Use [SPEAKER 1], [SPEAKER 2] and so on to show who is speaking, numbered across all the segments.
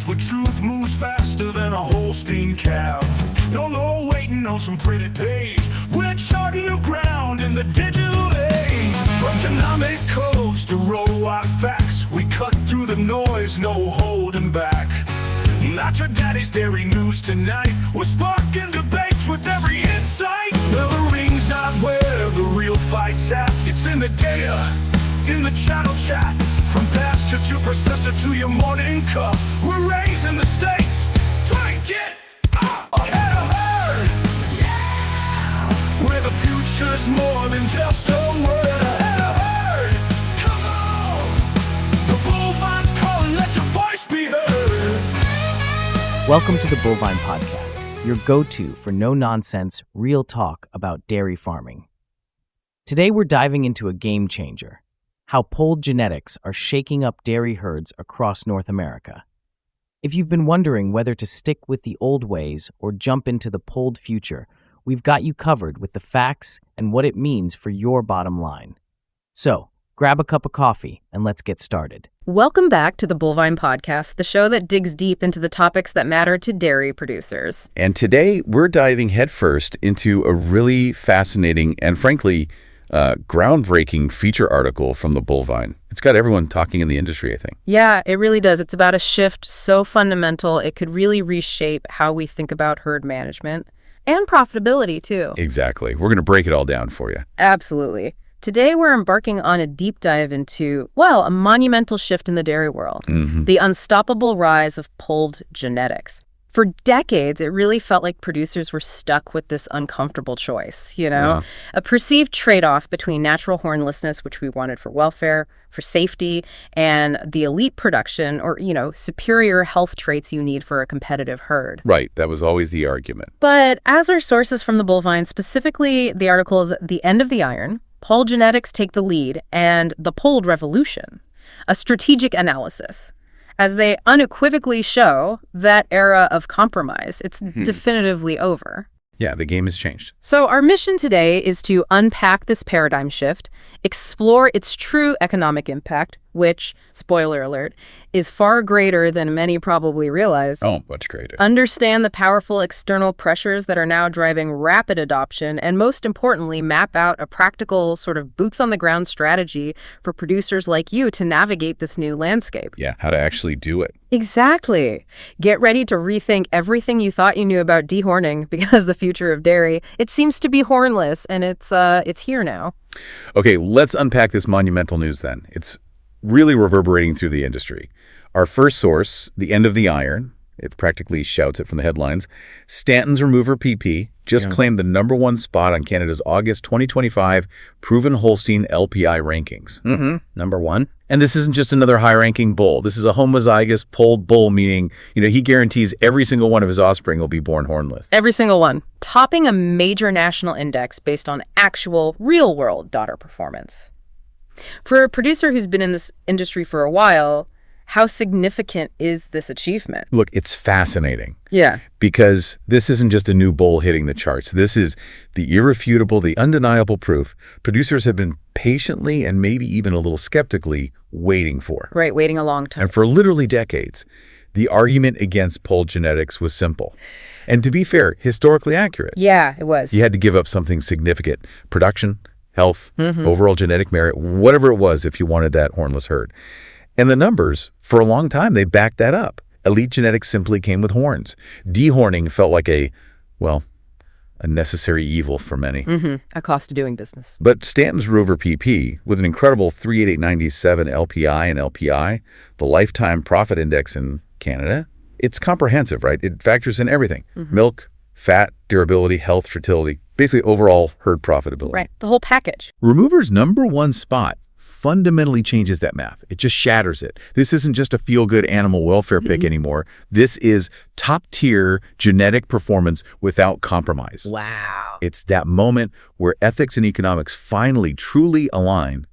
[SPEAKER 1] fast, where truth moves faster than a Holstein calf. No waiting on some pretty page. We're charting new ground in the digital age. From genomic codes to roll-out facts, we cut through the noise, no holding back. Not your daddy's dairy news tonight. We're sparking debates with every insight. The ring's not where the real fight's at. It's in the data, in the channel chat. From pasture to processor to your morning cup, we're raising the stakes. Try and get ahead of herd. Yeah! Where the future's more than just a word. Ahead of herd. Come on! The bullvine's calling, let your voice be heard.
[SPEAKER 2] Welcome to the Bullvine Podcast, your go-to for no-nonsense, real talk about dairy farming. Today we're diving into a game changer, how polled genetics are shaking up dairy herds across North America. If you've been wondering whether to stick with the old ways or jump into the polled future, we've got you covered with the facts and what it means for your bottom line. So, grab a cup of coffee and let's get started.
[SPEAKER 3] Welcome back to the Bullvine Podcast, the show that digs deep into the topics that matter to dairy producers.
[SPEAKER 4] And today we're diving headfirst into a really fascinating and frankly, groundbreaking feature article from the Bullvine. It's got everyone talking in the industry, I think.
[SPEAKER 3] Yeah, it really does. It's about a shift so fundamental it could really reshape how we think about herd management and profitability, too.
[SPEAKER 4] Exactly. We're going to break it all down for you.
[SPEAKER 3] Absolutely. Today, we're embarking on a deep dive into, well, a monumental shift in the dairy world, the unstoppable rise of polled genetics. For decades, it really felt like producers were stuck with this uncomfortable choice, a perceived trade-off between natural hornlessness, which we wanted for welfare, for safety, and the elite production or, superior health traits you need for a competitive herd.
[SPEAKER 4] Right. That was always the argument.
[SPEAKER 3] But as our sources from the Bullvine, specifically the article is The End of the Iron, Polled Genetics Take the Lead, and The Polled Revolution, a strategic analysis. As they unequivocally show that era of compromise, it's definitively over.
[SPEAKER 4] Yeah, the game has changed.
[SPEAKER 3] So our mission today is to unpack this paradigm shift, explore its true economic impact, which, spoiler alert, is far greater than many probably realize.
[SPEAKER 4] Oh, much greater.
[SPEAKER 3] Understand the powerful external pressures that are now driving rapid adoption, and most importantly, map out a practical sort of boots-on-the-ground strategy for producers like you to navigate this new landscape.
[SPEAKER 4] Yeah, how to actually do it.
[SPEAKER 3] Exactly. Get ready to rethink everything you thought you knew about dehorning, because the future of dairy, it seems to be hornless, and it's here now.
[SPEAKER 4] Okay, let's unpack this monumental news then. It's really reverberating through the industry. Our first source, The End of the Iron, it practically shouts it from the headlines, Stanton's Remover PP just claimed the #1 spot on Canada's August 2025 Proven Holstein LPI rankings.
[SPEAKER 2] Number one.
[SPEAKER 4] And this isn't just another high-ranking bull. This is a homozygous polled bull, meaning, he guarantees every single one of his offspring will be born hornless.
[SPEAKER 3] Every single one. Topping a major national index based on actual, real-world daughter performance. For a producer who's been in this industry for a while, how significant is this achievement?
[SPEAKER 4] Look, it's fascinating.
[SPEAKER 3] Yeah.
[SPEAKER 4] Because this isn't just a new bull hitting the charts. This is the irrefutable, the undeniable proof producers have been patiently and maybe even a little skeptically waiting for.
[SPEAKER 3] Right, waiting a long time.
[SPEAKER 4] And for literally decades, the argument against polled genetics was simple. And to be fair, historically accurate.
[SPEAKER 3] Yeah, it was.
[SPEAKER 4] You had to give up something significant. Production, health, overall genetic merit, whatever it was if you wanted that hornless herd. And the numbers, for a long time, they backed that up. Elite genetics simply came with horns. Dehorning felt like a necessary evil for many.
[SPEAKER 3] A cost of doing business.
[SPEAKER 4] But Stanton's Rover PP, with an incredible 38897 LPI and LPI, the lifetime profit index in Canada, it's comprehensive, right? It factors in everything. Milk, fat, durability, health, fertility, basically overall herd profitability.
[SPEAKER 3] Right, the whole package.
[SPEAKER 4] Remover's #1 spot fundamentally changes that math. It just shatters it. This isn't just a feel-good animal welfare pick anymore. This is top-tier genetic performance without compromise.
[SPEAKER 3] Wow.
[SPEAKER 4] It's that moment where ethics and economics finally truly align,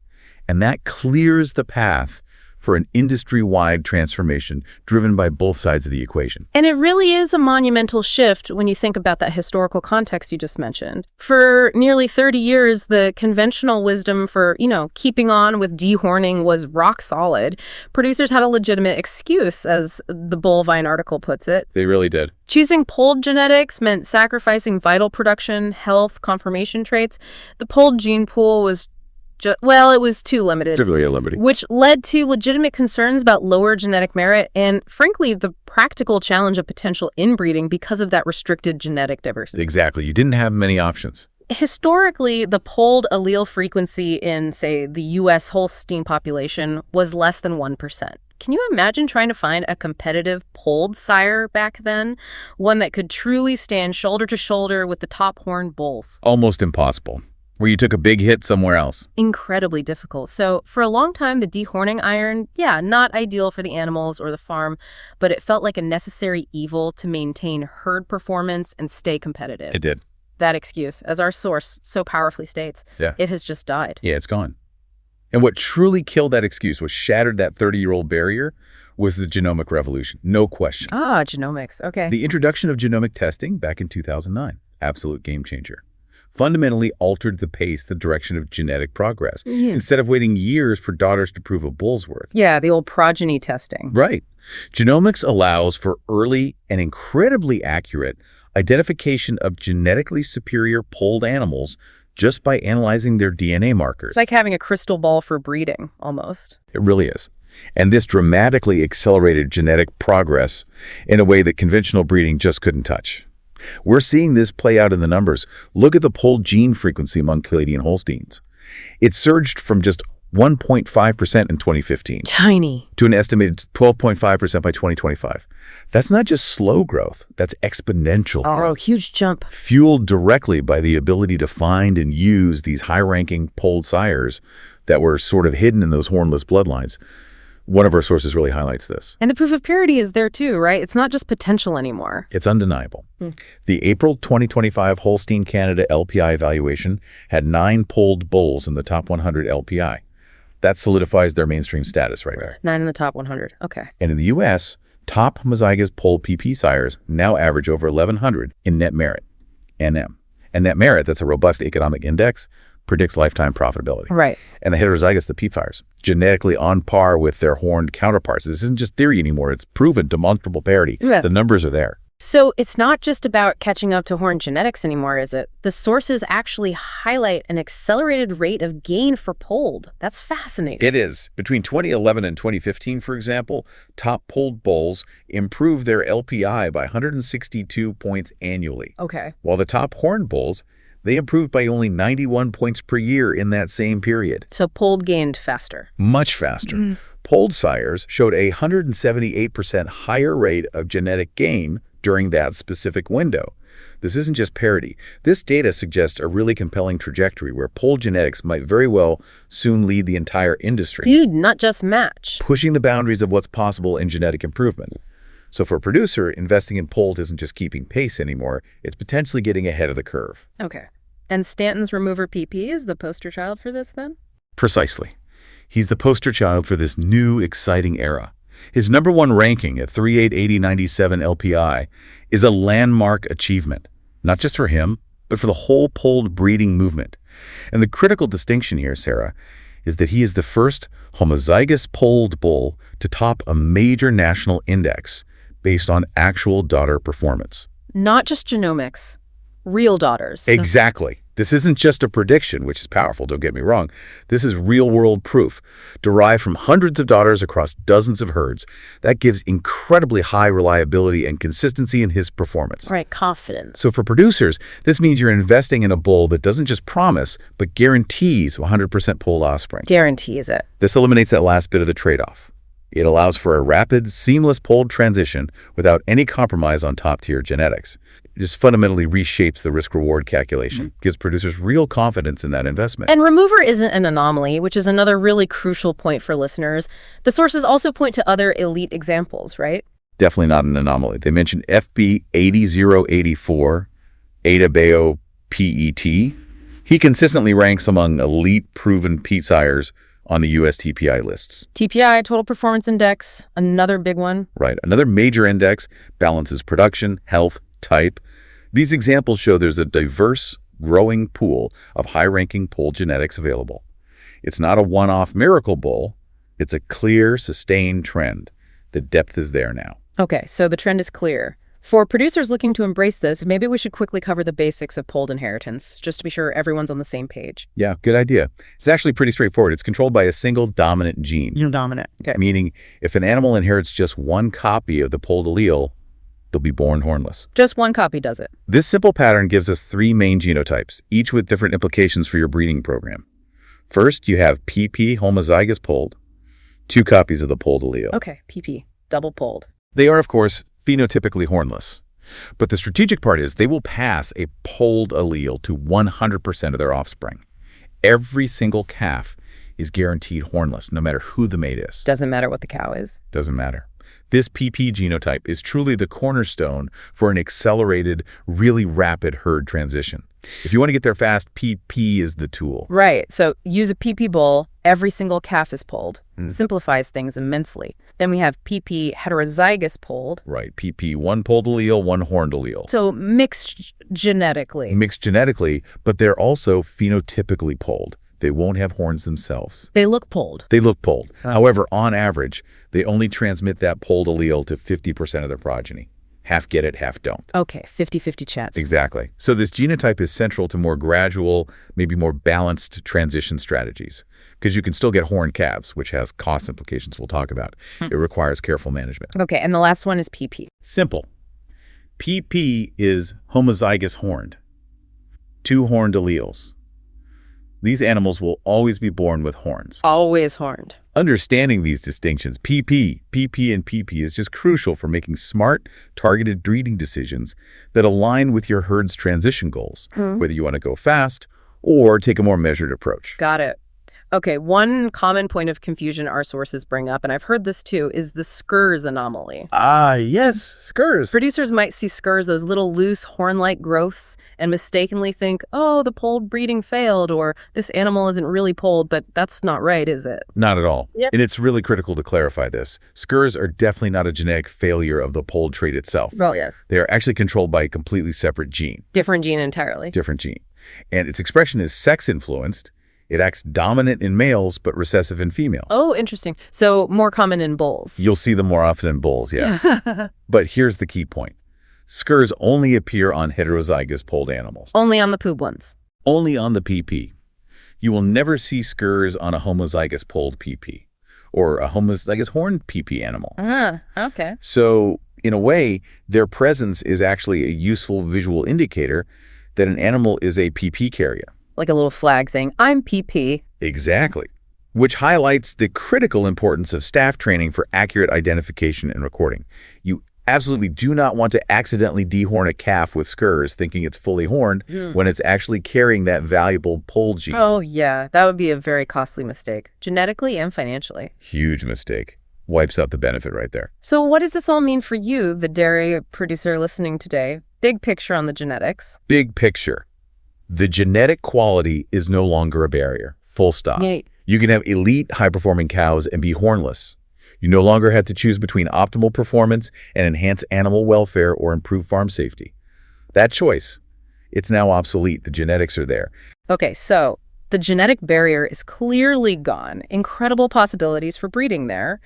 [SPEAKER 4] and that clears the path for an industry-wide transformation driven by both sides of the equation.
[SPEAKER 3] And it really is a monumental shift when you think about that historical context you just mentioned. For nearly 30 years, the conventional wisdom for, keeping on with dehorning was rock solid. Producers had a legitimate excuse, as the Bullvine article puts it.
[SPEAKER 4] They really did.
[SPEAKER 3] Choosing polled genetics meant sacrificing vital production, health, conformation traits. The polled gene pool was it was too limited.
[SPEAKER 4] Severely limited.
[SPEAKER 3] Which led to legitimate concerns about lower genetic merit and, frankly, the practical challenge of potential inbreeding because of that restricted genetic diversity.
[SPEAKER 4] Exactly. You didn't have many options.
[SPEAKER 3] Historically, the polled allele frequency in, say, the U.S. Holstein population was less than 1%. Can you imagine trying to find a competitive polled sire back then? One that could truly stand shoulder to shoulder with the top horned bulls?
[SPEAKER 4] Almost impossible. Where you took a big hit somewhere else.
[SPEAKER 3] Incredibly difficult. So for a long time, the dehorning iron, not ideal for the animals or the farm, but it felt like a necessary evil to maintain herd performance and stay competitive.
[SPEAKER 4] It did.
[SPEAKER 3] That excuse, as our source so powerfully states, it has just died.
[SPEAKER 4] Yeah, it's gone. And what truly killed that excuse, what shattered that 30-year-old barrier, was the genomic revolution. No question.
[SPEAKER 3] Genomics. Okay.
[SPEAKER 4] The introduction of genomic testing back in 2009. Absolute game changer. Fundamentally altered the pace, the direction of genetic progress. Instead of waiting years for daughters to prove a bull's worth.
[SPEAKER 3] Yeah, the old progeny testing.
[SPEAKER 4] Right. Genomics allows for early and incredibly accurate identification of genetically superior polled animals just by analyzing their DNA markers.
[SPEAKER 3] It's like having a crystal ball for breeding, almost.
[SPEAKER 4] It really is. And this dramatically accelerated genetic progress in a way that conventional breeding just couldn't touch. We're seeing this play out in the numbers. Look at the polled gene frequency among Canadian Holsteins. It surged from just 1.5% in 2015.
[SPEAKER 3] Tiny.
[SPEAKER 4] To an estimated 12.5% by 2025. That's not just slow growth, that's exponential growth.
[SPEAKER 3] Huge jump.
[SPEAKER 4] Fueled directly by the ability to find and use these high-ranking polled sires that were sort of hidden in those hornless bloodlines. One of our sources really highlights this.
[SPEAKER 3] And the proof of purity is there too, right? It's not just potential anymore.
[SPEAKER 4] It's undeniable. The April 2025 Holstein Canada LPI evaluation had 9 polled bulls in the top 100 LPI. That solidifies their mainstream status right there.
[SPEAKER 3] 9 in the top 100. Okay.
[SPEAKER 4] And in the U.S., top homozygous polled PP sires now average over 1,100 in net merit, NM. And net merit, that's a robust economic index, predicts lifetime profitability.
[SPEAKER 3] Right.
[SPEAKER 4] And the heterozygous, the P-fires, genetically on par with their horned counterparts. This isn't just theory anymore. It's proven, demonstrable parity.
[SPEAKER 3] Yeah.
[SPEAKER 4] The numbers are there.
[SPEAKER 3] So it's not just about catching up to horned genetics anymore, is it? The sources actually highlight an accelerated rate of gain for polled. That's fascinating.
[SPEAKER 4] It is. Between 2011 and 2015, for example, top polled bulls improved their LPI by 162 points annually.
[SPEAKER 3] Okay.
[SPEAKER 4] While the top horned bulls, they improved by only 91 points per year in that same period.
[SPEAKER 3] So polled gained faster.
[SPEAKER 4] Much faster. Polled sires showed a 178% higher rate of genetic gain during that specific window. This isn't just parity. This data suggests a really compelling trajectory where polled genetics might very well soon lead the entire industry.
[SPEAKER 3] Dude, not just match.
[SPEAKER 4] Pushing the boundaries of what's possible in genetic improvement. So for a producer, investing in polled isn't just keeping pace anymore, it's potentially getting ahead of the curve.
[SPEAKER 3] Okay. And Stanton's remover PP is the poster child for this then?
[SPEAKER 4] Precisely. He's the poster child for this new, exciting era. His #1 ranking at 388097 LPI is a landmark achievement, not just for him, but for the whole polled breeding movement. And the critical distinction here, Sarah, is that he is the first homozygous polled bull to top a major national index based on actual daughter performance.
[SPEAKER 3] Not just genomics, real daughters.
[SPEAKER 4] Exactly. This isn't just a prediction, which is powerful, don't get me wrong. This is real-world proof, derived from hundreds of daughters across dozens of herds. That gives incredibly high reliability and consistency in his performance.
[SPEAKER 3] Right, confidence.
[SPEAKER 4] So for producers, this means you're investing in a bull that doesn't just promise, but guarantees 100% polled offspring.
[SPEAKER 3] Guarantees it.
[SPEAKER 4] This eliminates that last bit of the trade-off. It allows for a rapid, seamless polled transition without any compromise on top-tier genetics. It just fundamentally reshapes the risk-reward calculation, gives producers real confidence in that investment.
[SPEAKER 3] And remover isn't an anomaly, which is another really crucial point for listeners. The sources also point to other elite examples, right?
[SPEAKER 4] Definitely not an anomaly. They mentioned FB 80084, Ada Bayo PET. He consistently ranks among elite proven peat sires on the US TPI lists.
[SPEAKER 3] TPI, Total Performance Index, another big one.
[SPEAKER 4] Right. Another major index balances production, health, type. These examples show there's a diverse, growing pool of high-ranking polled genetics available. It's not a one-off miracle bull. It's a clear, sustained trend. The depth is there now.
[SPEAKER 3] Okay, so the trend is clear. For producers looking to embrace this, maybe we should quickly cover the basics of polled inheritance, just to be sure everyone's on the same page.
[SPEAKER 4] Yeah, good idea. It's actually pretty straightforward. It's controlled by a single dominant gene.
[SPEAKER 3] Dominant. Okay.
[SPEAKER 4] Meaning, if an animal inherits just one copy of the polled allele, they'll be born hornless.
[SPEAKER 3] Just one copy does it.
[SPEAKER 4] This simple pattern gives us 3 main genotypes, each with different implications for your breeding program. First, you have PP homozygous polled, 2 copies of the polled allele.
[SPEAKER 3] Okay, PP, double polled.
[SPEAKER 4] They are, of course, phenotypically hornless. But the strategic part is they will pass a polled allele to 100% of their offspring. Every single calf is guaranteed hornless, no matter who the mate is.
[SPEAKER 3] Doesn't matter what the cow is.
[SPEAKER 4] Doesn't matter. This PP genotype is truly the cornerstone for an accelerated, really rapid herd transition. If you want to get there fast, PP is the tool.
[SPEAKER 3] Right, so use a PP bull, every single calf is polled. Simplifies things immensely. Then we have PP heterozygous polled.
[SPEAKER 4] Right, PP, 1 polled allele, 1 horned allele.
[SPEAKER 3] So mixed genetically.
[SPEAKER 4] Mixed genetically, but they're also phenotypically polled. They won't have horns themselves.
[SPEAKER 3] They look polled.
[SPEAKER 4] They look polled. However, on average, they only transmit that polled allele to 50% of their progeny. Half get it, half don't.
[SPEAKER 3] Okay, 50-50 chance.
[SPEAKER 4] Exactly. So this genotype is central to more gradual, maybe more balanced transition strategies, because you can still get horned calves, which has cost implications we'll talk about. It requires careful management.
[SPEAKER 3] Okay, and the last one is PP.
[SPEAKER 4] Simple. PP is homozygous horned. 2 horned alleles. These animals will always be born with horns.
[SPEAKER 3] Always horned.
[SPEAKER 4] Understanding these distinctions, PP, and PP is just crucial for making smart, targeted breeding decisions that align with your herd's transition goals, whether you want to go fast or take a more measured approach.
[SPEAKER 3] Got it. Okay, one common point of confusion our sources bring up, and I've heard this too, is the scurs anomaly.
[SPEAKER 4] Ah, yes, scurs.
[SPEAKER 3] Producers might see scurs, those little loose horn-like growths, and mistakenly think, oh, the polled breeding failed, or this animal isn't really polled, but that's not right, is it?
[SPEAKER 4] Not at all.
[SPEAKER 3] Yep.
[SPEAKER 4] And it's really critical to clarify this. Scurs are definitely not a genetic failure of the polled trait itself.
[SPEAKER 3] Oh, yeah.
[SPEAKER 4] They are actually controlled by a completely separate gene.
[SPEAKER 3] Different gene entirely.
[SPEAKER 4] Different gene. And its expression is sex-influenced. It acts dominant in males, but recessive in females.
[SPEAKER 3] Oh, interesting. So more common in bulls.
[SPEAKER 4] You'll see them more often in bulls, yes. But here's the key point. Scurs only appear on heterozygous polled animals.
[SPEAKER 3] Only on the poob ones.
[SPEAKER 4] Only on the PP. You will never see scurs on a homozygous polled PP or a homozygous horned PP animal.
[SPEAKER 3] Okay.
[SPEAKER 4] So, in a way, their presence is actually a useful visual indicator that an animal is a PP carrier.
[SPEAKER 3] Like a little flag saying, I'm PP.
[SPEAKER 4] Exactly. Which highlights the critical importance of staff training for accurate identification and recording. You absolutely do not want to accidentally dehorn a calf with scurs thinking it's fully horned when it's actually carrying that valuable polled gene.
[SPEAKER 3] Oh, yeah. That would be a very costly mistake, genetically and financially.
[SPEAKER 4] Huge mistake. Wipes out the benefit right there.
[SPEAKER 3] So what does this all mean for you, the dairy producer listening today? Big picture on the genetics.
[SPEAKER 4] Big picture. The genetic quality is no longer a barrier. Full stop.
[SPEAKER 3] Yay.
[SPEAKER 4] You can have elite high-performing cows and be hornless. You no longer have to choose between optimal performance and enhance animal welfare or improve farm safety. That choice, it's now obsolete. The genetics are there.
[SPEAKER 3] Okay, so the genetic barrier is clearly gone. Incredible possibilities for breeding there.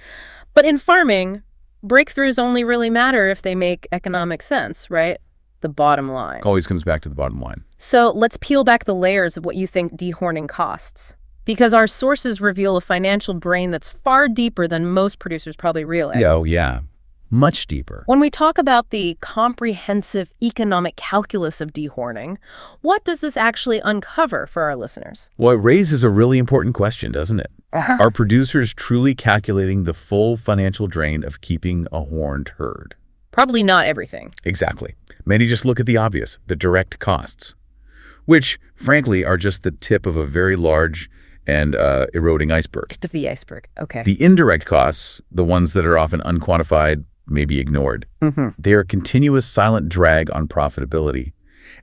[SPEAKER 3] But in farming, breakthroughs only really matter if they make economic sense, right? The bottom line.
[SPEAKER 4] Always comes back to the bottom line.
[SPEAKER 3] So let's peel back the layers of what you think dehorning costs. Because our sources reveal a financial drain that's far deeper than most producers probably realize.
[SPEAKER 4] Yeah. Much deeper.
[SPEAKER 3] When we talk about the comprehensive economic calculus of dehorning, what does this actually uncover for our listeners?
[SPEAKER 4] Well, it raises a really important question, doesn't it? Are producers truly calculating the full financial drain of keeping a horned herd?
[SPEAKER 3] Probably not everything.
[SPEAKER 4] Exactly. Many just look at the obvious, the direct costs, which, frankly, are just the tip of a very large and eroding iceberg.
[SPEAKER 3] Tip of the iceberg. Okay.
[SPEAKER 4] The indirect costs, the ones that are often unquantified, maybe ignored, they are a continuous silent drag on profitability.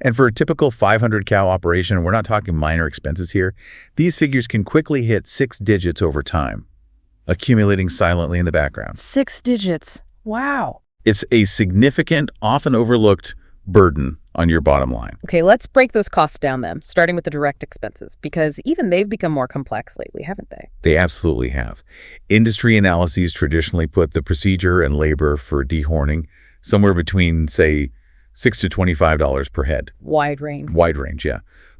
[SPEAKER 4] And for a typical 500-cow operation, we're not talking minor expenses here, these figures can quickly hit 6 digits over time, accumulating silently in the background.
[SPEAKER 3] 6 digits. Wow.
[SPEAKER 4] It's a significant, often overlooked burden on your bottom line.
[SPEAKER 3] Okay, let's break those costs down then, starting with the direct expenses, because even they've become more complex lately, haven't they?
[SPEAKER 4] They absolutely have. Industry analyses traditionally put the procedure and labor for dehorning somewhere between, say, $6 to $25 per head.
[SPEAKER 3] Wide range.
[SPEAKER 4] Wide range, yeah.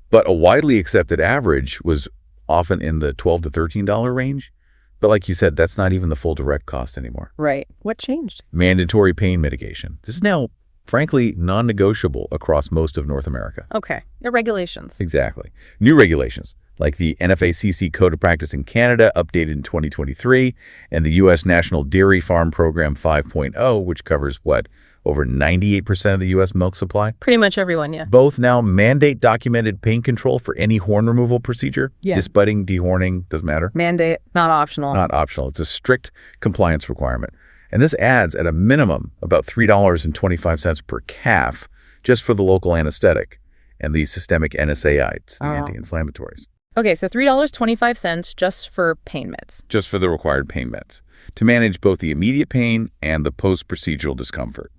[SPEAKER 4] But a widely accepted average was often in the $12 to $13 range. But like you said, that's not even the full direct cost anymore.
[SPEAKER 3] Right. What changed?
[SPEAKER 4] Mandatory pain mitigation. This is now, frankly, non-negotiable across most of North America.
[SPEAKER 3] Okay. Your regulations.
[SPEAKER 4] Exactly. New regulations, like the NFACC Code of Practice in Canada, updated in 2023, and the U.S. National Dairy Farm Program 5.0, which covers, over 98% of the U.S. milk supply?
[SPEAKER 3] Pretty much everyone, yeah.
[SPEAKER 4] Both now mandate documented pain control for any horn removal procedure.
[SPEAKER 3] Yeah.
[SPEAKER 4] Disbudding, dehorning, doesn't matter.
[SPEAKER 3] Mandate, not optional.
[SPEAKER 4] Not optional. It's a strict compliance requirement. And this adds, at a minimum, about $3.25 per calf just for the local anesthetic and the systemic NSAIDs, the anti-inflammatories.
[SPEAKER 3] Okay, so $3.25 just for pain meds.
[SPEAKER 4] Just for the required pain meds to manage both the immediate pain and the post-procedural discomfort.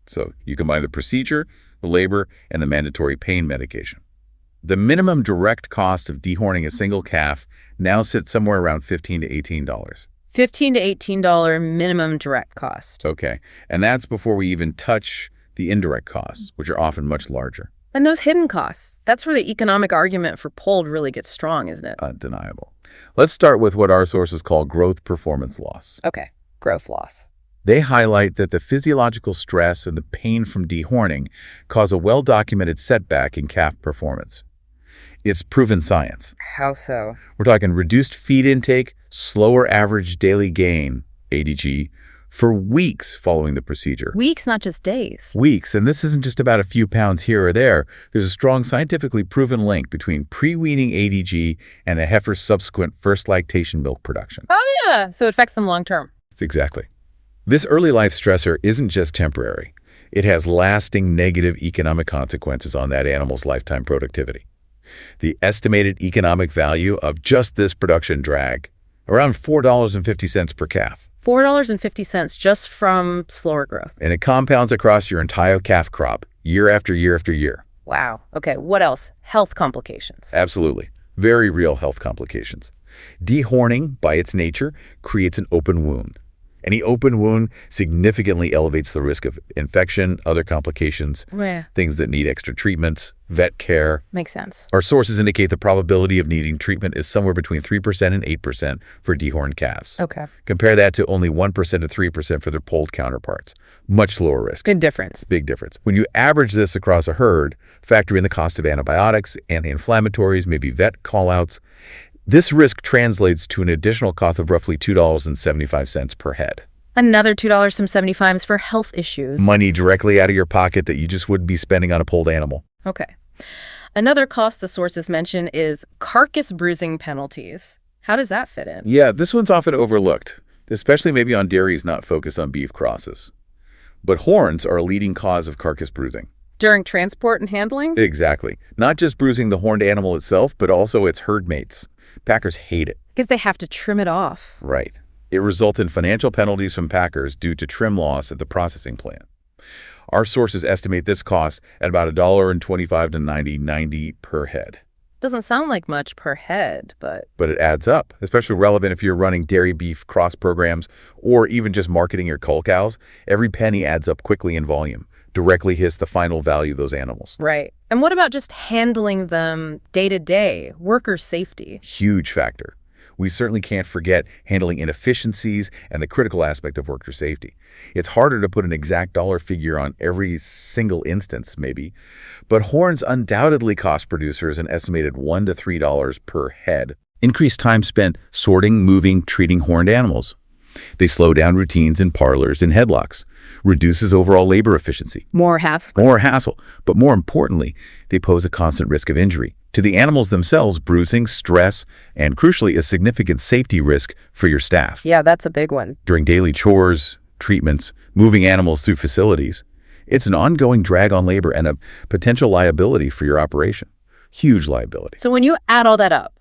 [SPEAKER 4] So you combine the procedure, the labor, and the mandatory pain medication. The minimum direct cost of dehorning a single calf now sits somewhere around $15 to $18.
[SPEAKER 3] $15 to $18 minimum direct cost.
[SPEAKER 4] Okay, and that's before we even touch the indirect costs, which are often much larger.
[SPEAKER 3] And those hidden costs, that's where the economic argument for polled really gets strong, isn't it?
[SPEAKER 4] Undeniable. Let's start with what our sources call growth performance loss.
[SPEAKER 3] Okay, growth loss.
[SPEAKER 4] They highlight that the physiological stress and the pain from dehorning cause a well-documented setback in calf performance. It's proven science.
[SPEAKER 3] How so?
[SPEAKER 4] We're talking reduced feed intake, slower average daily gain, ADG, for weeks following the procedure.
[SPEAKER 3] Weeks, not just days.
[SPEAKER 4] Weeks, and this isn't just about a few pounds here or there. There's a strong scientifically proven link between pre-weaning ADG and a heifer's subsequent first lactation milk production.
[SPEAKER 3] Oh, yeah. So it affects them long term.
[SPEAKER 4] That's exactly. This early life stressor isn't just temporary. It has lasting negative economic consequences on that animal's lifetime productivity. The estimated economic value of just this production drag, around $4.50 per calf.
[SPEAKER 3] $4.50 just from slower growth.
[SPEAKER 4] And it compounds across your entire calf crop, year after year after year.
[SPEAKER 3] Wow. Okay, what else? Health complications.
[SPEAKER 4] Absolutely. Very real health complications. Dehorning, by its nature, creates an open wound. Any open wound significantly elevates the risk of infection, other complications, things that need extra treatments, vet care.
[SPEAKER 3] Makes sense.
[SPEAKER 4] Our sources indicate the probability of needing treatment is somewhere between 3% and 8% for dehorned calves.
[SPEAKER 3] Okay.
[SPEAKER 4] Compare that to only 1% to 3% for their polled counterparts. Much lower risk.
[SPEAKER 3] Good difference.
[SPEAKER 4] Big difference. When you average this across a herd, factor in the cost of antibiotics, anti-inflammatories, maybe vet call-outs, this risk translates to an additional cost of roughly $2.75 per head.
[SPEAKER 3] Another $2.75 for health issues.
[SPEAKER 4] Money directly out of your pocket that you just wouldn't be spending on a polled animal.
[SPEAKER 3] Okay. Another cost the sources mention is carcass bruising penalties. How does that fit in?
[SPEAKER 4] Yeah, this one's often overlooked, especially maybe on dairies not focused on beef crosses. But horns are a leading cause of carcass bruising.
[SPEAKER 3] During transport and handling?
[SPEAKER 4] Exactly. Not just bruising the horned animal itself, but also its herd mates. Packers hate it.
[SPEAKER 3] Because they have to trim it off.
[SPEAKER 4] Right. It results in financial penalties from packers due to trim loss at the processing plant. Our sources estimate this cost at about $1.25 to $90 per head.
[SPEAKER 3] Doesn't sound like much per head, but
[SPEAKER 4] it adds up, especially relevant if you're running dairy beef cross programs or even just marketing your cull cows. Every penny adds up quickly in volume, directly hits the final value of those animals.
[SPEAKER 3] Right. And what about just handling them day to day, worker safety?
[SPEAKER 4] Huge factor. We certainly can't forget handling inefficiencies and the critical aspect of worker safety. It's harder to put an exact dollar figure on every single instance, maybe, but horns undoubtedly cost producers an estimated $1 to $3 per head. Increased time spent sorting, moving, treating horned animals. They slow down routines in parlors and headlocks, reduces overall labor efficiency.
[SPEAKER 3] More hassle.
[SPEAKER 4] More hassle. But more importantly, they pose a constant risk of injury. To the animals themselves, bruising, stress, and crucially, a significant safety risk for your staff.
[SPEAKER 3] Yeah, that's a big one.
[SPEAKER 4] During daily chores, treatments, moving animals through facilities, It's an ongoing drag on labor and a potential liability for your operation. Huge liability.
[SPEAKER 3] So when you add all that up,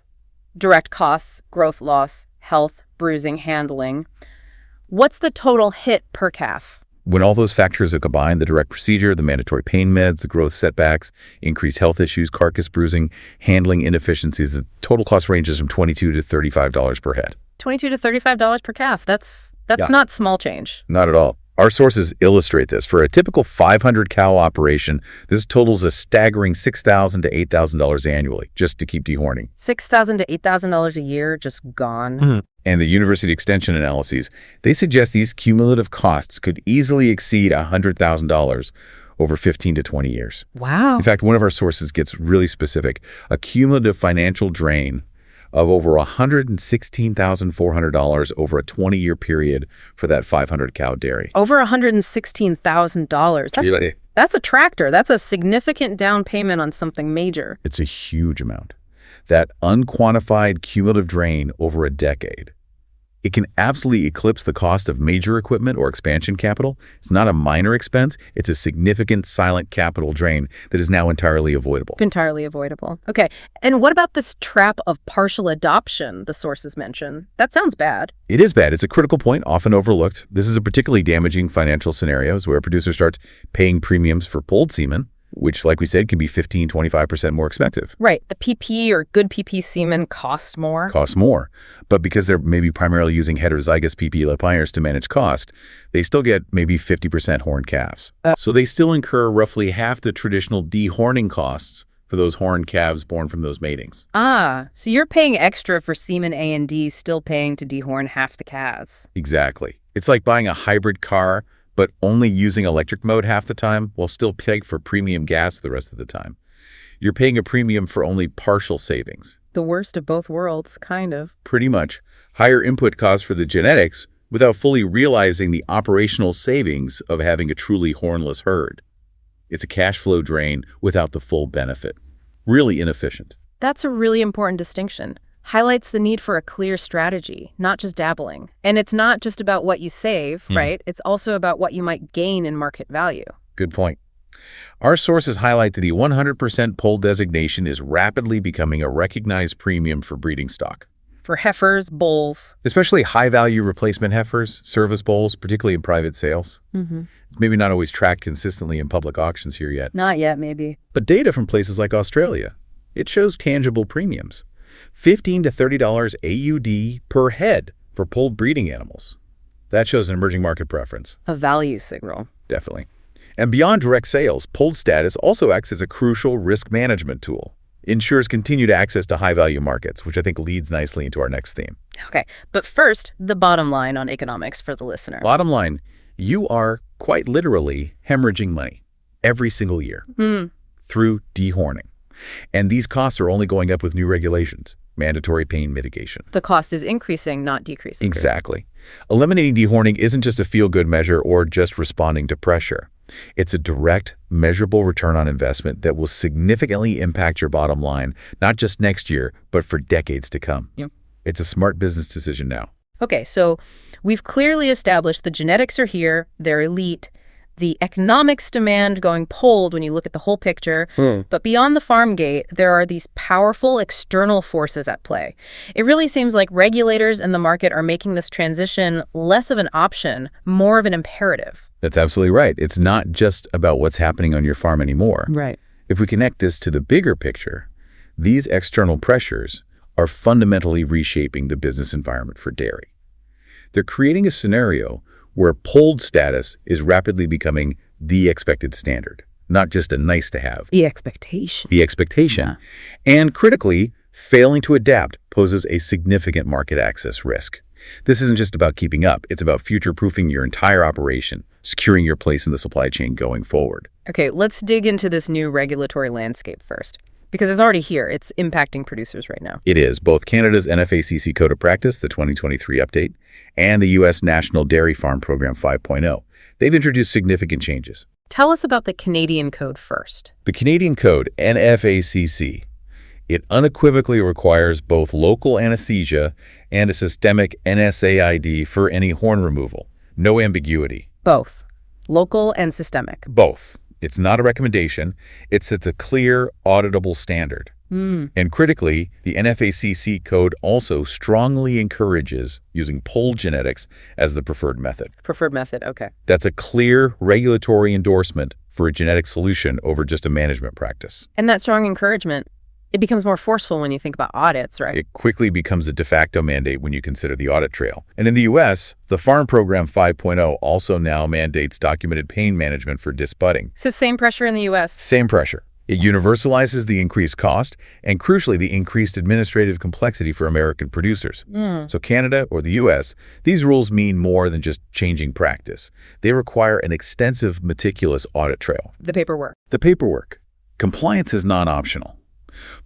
[SPEAKER 3] direct costs, growth loss, health, bruising, handling, what's the total hit per calf?
[SPEAKER 4] When all those factors are combined, the direct procedure, the mandatory pain meds, the growth setbacks, increased health issues, carcass bruising, handling inefficiencies, the total cost ranges from $22 to $35 per head.
[SPEAKER 3] $22 to $35 per calf. That's not small change.
[SPEAKER 4] Not at all. Our sources illustrate this. For a typical 500 cow operation, this totals a staggering $6,000 to $8,000 annually just to keep dehorning.
[SPEAKER 3] $6,000 to $8,000 a year just gone.
[SPEAKER 4] And the University Extension analyses, they suggest these cumulative costs could easily exceed $100,000 over 15 to 20 years.
[SPEAKER 3] Wow.
[SPEAKER 4] In fact, one of our sources gets really specific. A cumulative financial drain of over $116,400 over a 20-year period for that 500-cow dairy.
[SPEAKER 3] Over $116,000. That's a tractor. That's a significant down payment on something major.
[SPEAKER 4] It's a huge amount. That unquantified cumulative drain over a decade. It can absolutely eclipse the cost of major equipment or expansion capital. It's not a minor expense. It's a significant silent capital drain that is now entirely avoidable.
[SPEAKER 3] Entirely avoidable. Okay. And what about this trap of partial adoption the sources mention? That sounds bad.
[SPEAKER 4] It is bad. It's a critical point, often overlooked. This is a particularly damaging financial scenario where a producer starts paying premiums for polled semen, which, like we said, can be 15, 25% more expensive.
[SPEAKER 3] Right. The PP or good PP semen costs more.
[SPEAKER 4] But because they're maybe primarily using heterozygous PP pioneers to manage cost, they still get maybe 50% horned calves. So they still incur roughly half the traditional dehorning costs for those horned calves born from those matings.
[SPEAKER 3] So you're paying extra for semen A and D, still paying to dehorn half the calves.
[SPEAKER 4] Exactly. It's like buying a hybrid car, but only using electric mode half the time while still paying for premium gas the rest of the time. You're paying a premium for only partial savings.
[SPEAKER 3] The worst of both worlds, kind of.
[SPEAKER 4] Pretty much. Higher input costs for the genetics without fully realizing the operational savings of having a truly hornless herd. It's a cash flow drain without the full benefit. Really inefficient.
[SPEAKER 3] That's a really important distinction. Highlights the need for a clear strategy, not just dabbling. And it's not just about what you save, right? It's also about what you might gain in market value.
[SPEAKER 4] Good point. Our sources highlight that the 100% poll designation is rapidly becoming a recognized premium for breeding stock.
[SPEAKER 3] For heifers, bulls.
[SPEAKER 4] Especially high-value replacement heifers, service bulls, particularly in private sales. It's maybe not always tracked consistently in public auctions here yet.
[SPEAKER 3] Not yet, maybe.
[SPEAKER 4] But data from places like Australia, it shows tangible premiums. $15 to $30 AUD per head for polled breeding animals. That shows an emerging market preference.
[SPEAKER 3] A value signal.
[SPEAKER 4] Definitely. And beyond direct sales, polled status also acts as a crucial risk management tool. Ensures continued access to high-value markets, which I think leads nicely into our next theme.
[SPEAKER 3] Okay, but first, the bottom line on economics for the listener.
[SPEAKER 4] Bottom line, you are quite literally hemorrhaging money every single year through dehorning. And these costs are only going up with new regulations, mandatory pain mitigation.
[SPEAKER 3] The cost is increasing, not decreasing.
[SPEAKER 4] Exactly. Eliminating dehorning isn't just a feel-good measure or just responding to pressure. It's a direct, measurable return on investment that will significantly impact your bottom line, not just next year, but for decades to come.
[SPEAKER 3] Yep.
[SPEAKER 4] It's a smart business decision now.
[SPEAKER 3] Okay, so we've clearly established the genetics are here, they're elite. The economics demand going polled when you look at the whole picture. But beyond the farm gate, there are these powerful external forces at play. It really seems like regulators and the market are making this transition less of an option, more of an imperative.
[SPEAKER 4] That's absolutely right. It's not just about what's happening on your farm anymore.
[SPEAKER 3] Right.
[SPEAKER 4] If we connect this to the bigger picture, these external pressures are fundamentally reshaping the business environment for dairy. They're creating a scenario where polled status is rapidly becoming the expected standard, not just a nice to have.
[SPEAKER 3] The expectation.
[SPEAKER 4] The expectation.
[SPEAKER 3] Yeah.
[SPEAKER 4] And critically, failing to adapt poses a significant market access risk. This isn't just about keeping up. It's about future-proofing your entire operation, securing your place in the supply chain going forward.
[SPEAKER 3] Okay, let's dig into this new regulatory landscape first, because it's already here. It's impacting producers right now.
[SPEAKER 4] It is. Both Canada's NFACC Code of Practice, the 2023 update, and the U.S. National Dairy Farm Program 5.0. They've introduced significant changes.
[SPEAKER 3] Tell us about the Canadian Code first.
[SPEAKER 4] The Canadian Code, NFACC, it unequivocally requires both local anesthesia and a systemic NSAID for any horn removal. No ambiguity.
[SPEAKER 3] Both. Local and systemic.
[SPEAKER 4] Both. It's not a recommendation. It sets a clear, auditable standard. And critically, the NFACC code also strongly encourages using polled genetics as the preferred method.
[SPEAKER 3] Preferred method, okay.
[SPEAKER 4] That's a clear regulatory endorsement for a genetic solution over just a management practice.
[SPEAKER 3] And that strong encouragement, it becomes more forceful when you think about audits, right?
[SPEAKER 4] It quickly becomes a de facto mandate when you consider the audit trail. And in the U.S., the Farm Program 5.0 also now mandates documented pain management for disbudding.
[SPEAKER 3] So same pressure in the U.S.?
[SPEAKER 4] Same pressure. It universalizes the increased cost and, crucially, the increased administrative complexity for American producers. So Canada or the U.S., these rules mean more than just changing practice. They require an extensive, meticulous audit trail.
[SPEAKER 3] The paperwork.
[SPEAKER 4] The paperwork. Compliance is non-optional.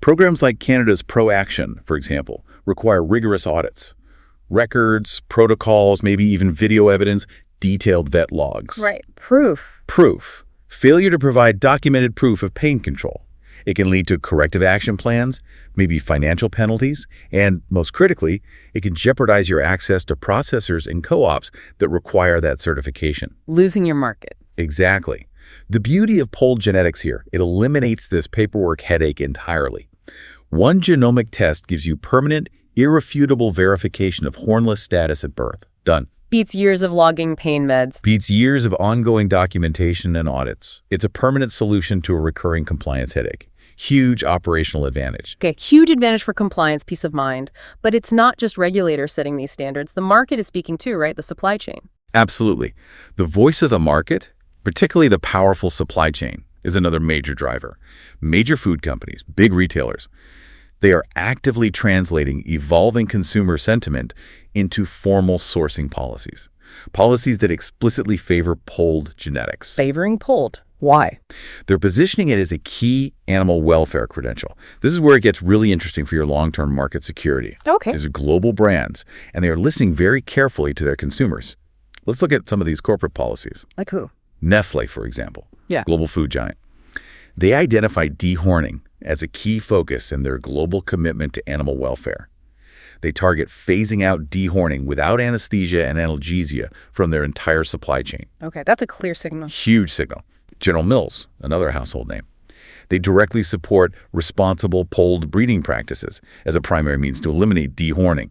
[SPEAKER 4] Programs like Canada's ProAction, for example, require rigorous audits. Records, protocols, maybe even video evidence, detailed vet logs.
[SPEAKER 3] Right. Proof.
[SPEAKER 4] Proof. Failure to provide documented proof of pain control. It can lead to corrective action plans, maybe financial penalties, and most critically, it can jeopardize your access to processors and co-ops that require that certification.
[SPEAKER 3] Losing your market.
[SPEAKER 4] Exactly. The beauty of polled genetics here, it eliminates this paperwork headache entirely. One genomic test gives you permanent, irrefutable verification of hornless status at birth. Done.
[SPEAKER 3] Beats years of logging pain meds.
[SPEAKER 4] Beats years of ongoing documentation and audits. It's a permanent solution to a recurring compliance headache. Huge operational advantage.
[SPEAKER 3] Okay, huge advantage for compliance, peace of mind. But it's not just regulators setting these standards. The market is speaking too, right? The supply chain.
[SPEAKER 4] Absolutely. The voice of the market, particularly the powerful supply chain, is another major driver. Major food companies, big retailers, they are actively translating evolving consumer sentiment into formal sourcing policies. Policies that explicitly favor polled genetics.
[SPEAKER 3] Favoring polled. Why?
[SPEAKER 4] They're positioning it as a key animal welfare credential. This is where it gets really interesting for your long-term market security.
[SPEAKER 3] Okay.
[SPEAKER 4] These are global brands, and they are listening very carefully to their consumers. Let's look at some of these corporate policies.
[SPEAKER 3] Like who?
[SPEAKER 4] Nestle, for example.
[SPEAKER 3] Yeah.
[SPEAKER 4] Global food giant. They identify dehorning as a key focus in their global commitment to animal welfare. They target phasing out dehorning without anesthesia and analgesia from their entire supply chain.
[SPEAKER 3] Okay, that's a clear signal.
[SPEAKER 4] Huge signal. General Mills, another household name. They directly support responsible polled breeding practices as a primary means to eliminate dehorning.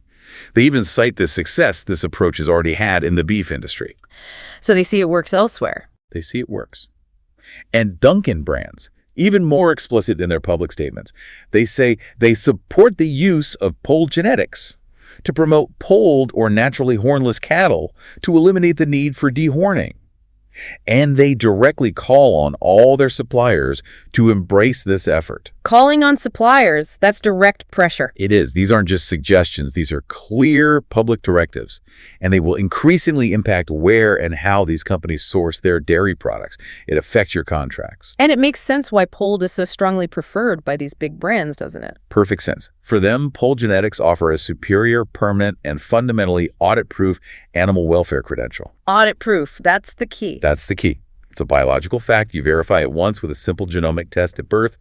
[SPEAKER 4] They even cite the success this approach has already had in the beef industry.
[SPEAKER 3] So they see it works elsewhere.
[SPEAKER 4] They see it works. And Dunkin' brands, even more explicit in their public statements, they say they support the use of polled genetics to promote polled or naturally hornless cattle to eliminate the need for dehorning. And they directly call on all their suppliers to embrace this effort.
[SPEAKER 3] Calling on suppliers, that's direct pressure.
[SPEAKER 4] It is. These aren't just suggestions. These are clear public directives, and they will increasingly impact where and how these companies source their dairy products. It affects your contracts.
[SPEAKER 3] And it makes sense why polled is so strongly preferred by these big brands, doesn't it?
[SPEAKER 4] Perfect sense. For them, polled genetics offer a superior, permanent, and fundamentally audit-proof animal welfare credential.
[SPEAKER 3] Audit proof, that's the key.
[SPEAKER 4] That's the key. It's a biological fact. You verify it once with a simple genomic test at birth.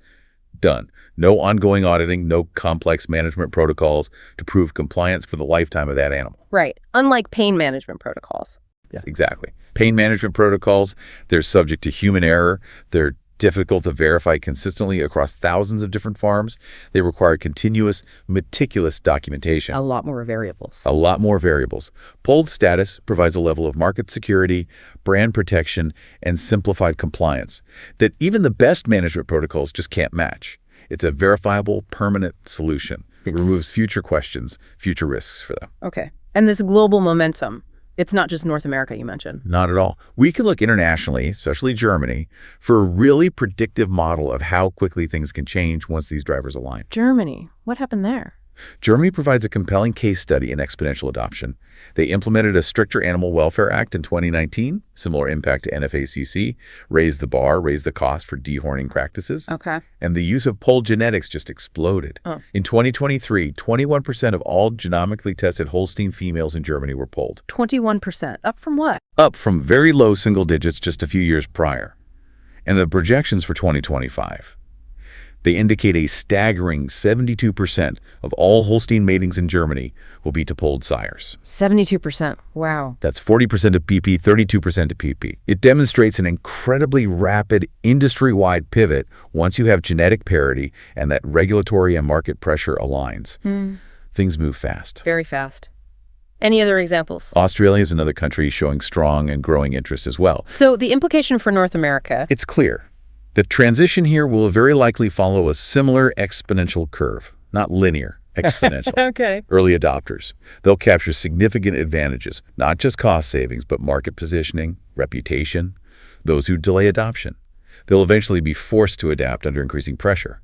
[SPEAKER 4] Done. No ongoing auditing, no complex management protocols to prove compliance for the lifetime of that animal.
[SPEAKER 3] Right. Unlike pain management protocols.
[SPEAKER 4] Yeah, exactly. Pain management protocols, they're subject to human error. They're difficult to verify consistently across thousands of different farms. They require continuous, meticulous documentation.
[SPEAKER 3] A lot more variables.
[SPEAKER 4] A lot more variables. Polled status provides a level of market security, brand protection, and simplified compliance that even the best management protocols just can't match. It's a verifiable, permanent solution. It removes future questions, future risks for them.
[SPEAKER 3] Okay. And this global momentum, it's not just North America you mentioned.
[SPEAKER 4] Not at all. We can look internationally, especially Germany, for a really predictive model of how quickly things can change once these drivers align.
[SPEAKER 3] Germany, what happened there?
[SPEAKER 4] Germany provides a compelling case study in exponential adoption. They implemented a stricter Animal Welfare Act in 2019, similar impact to NFACC, raised the bar, raised the cost for dehorning practices.
[SPEAKER 3] Okay.
[SPEAKER 4] And the use of polled genetics just exploded. In 2023, 21% of all genomically tested Holstein females in Germany were polled.
[SPEAKER 3] 21%. Up from what?
[SPEAKER 4] Up from very low single digits just a few years prior. And the projections for 2025. They indicate a staggering 72% of all Holstein matings in Germany will be to polled sires.
[SPEAKER 3] 72%. Wow.
[SPEAKER 4] That's 40% of PP, 32% of PP. It demonstrates an incredibly rapid industry-wide pivot once you have genetic parity and that regulatory and market pressure aligns. Things move fast.
[SPEAKER 3] Very fast. Any other examples?
[SPEAKER 4] Australia is another country showing strong and growing interest as well.
[SPEAKER 3] So the implication for North America?
[SPEAKER 4] It's clear. The transition here will very likely follow a similar exponential curve, not linear, exponential.
[SPEAKER 3] Okay.
[SPEAKER 4] Early adopters. They'll capture significant advantages, not just cost savings, but market positioning, reputation. Those who delay adoption. They'll eventually be forced to adapt under increasing pressure.